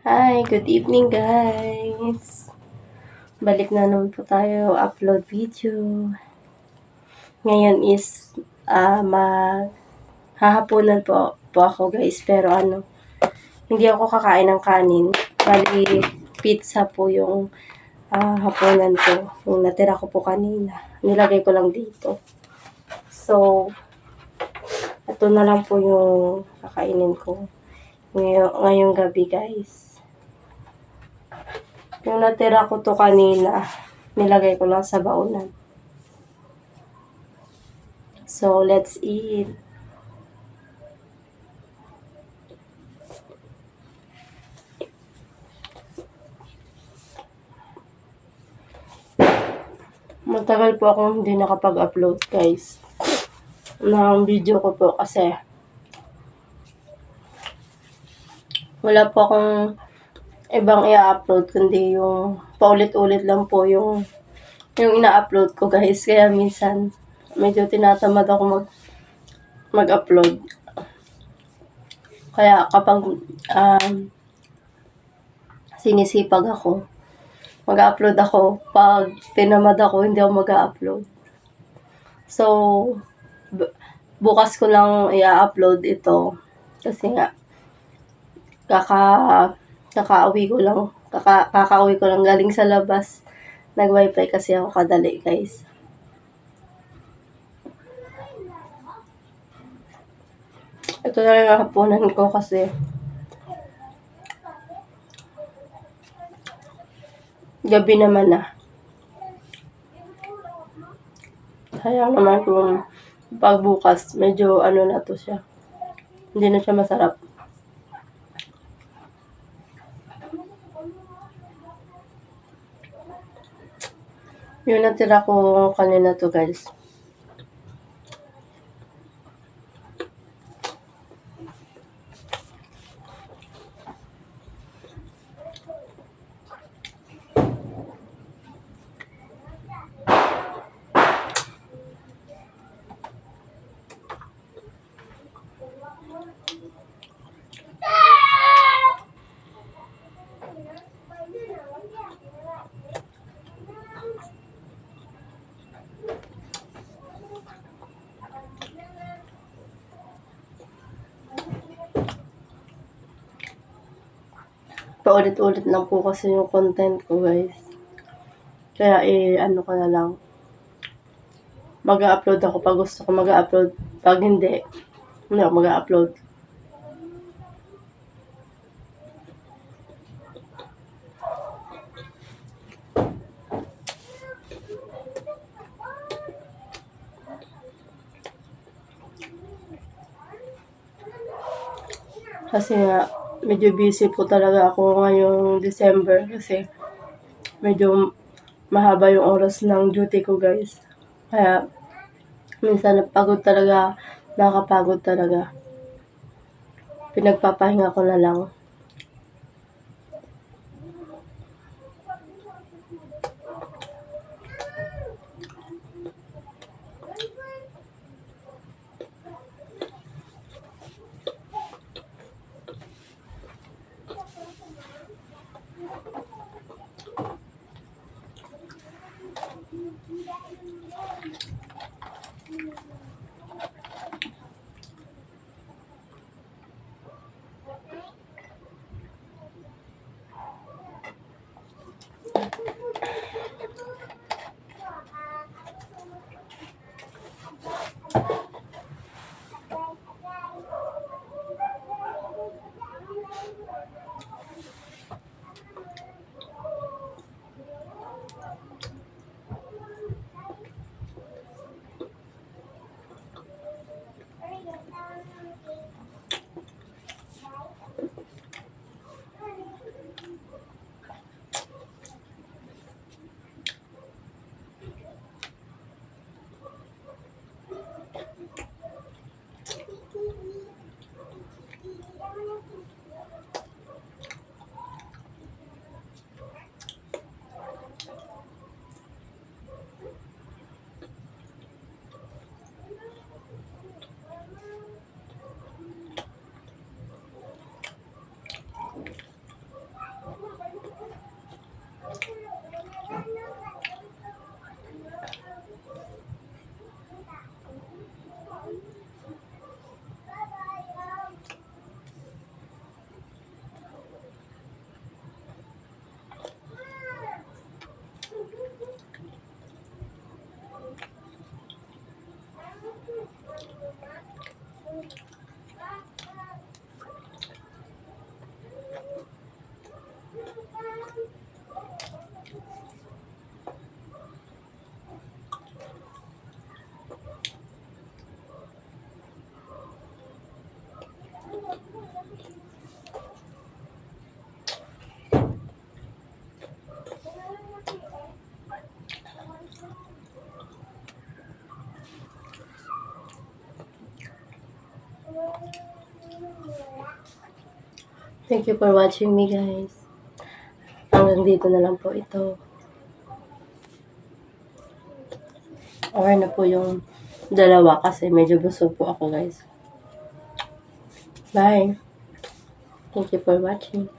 Hi, good evening guys. Balik na naman po tayo upload video. Ngayon is hahapunan po ako guys, pero hindi ako kakain ng kanin. Bali pizza po yung hapunan ko. Yung natira ko po kanina. Nilagay ko lang dito. So, ito na lang po yung kakainin ko ngayong gabi guys. Yung natira ko to kanina, nilagay ko lang sa baunan. So, let's eat. Matagal po akong hindi nakapag-upload guys ng video ko po kasi wala po akong ibang i-upload kundi yung paulit-ulit lang po yung ina-upload ko guys. Kaya minsan medyo tinatamad ako mag-upload. Kaya kapag sinisipag ako, mag-upload ako. Pag tinamad ako, hindi ako mag-upload. So, bukas ko lang i-upload ito kasi nga kakauwi ko lang galing sa labas. Nag-wifi kasi ako kadali guys. Ito na lang ang hapunan ko kasi gabi naman na. Sayang naman kung pagbukas medyo na to siya. Hindi na siya masarap. Yung natira ko kanina to guys. Paulit-ulit lang po kasi yung content ko guys. Kaya ko na lang. Mag-upload ako pag gusto ko mag-upload. Pag hindi ako mag-upload. Kasi nga, medyo busy po talaga ako ngayong December kasi medyo mahaba yung oras ng duty ko guys. Kaya minsan nakakapagod talaga. Pinagpapahinga ko na lang. Thank you for watching me, guys. Hanggang dito na lang po ito. Okay na po yung dalawa kasi medyo busog po ako, guys. Bye. Thank you for watching.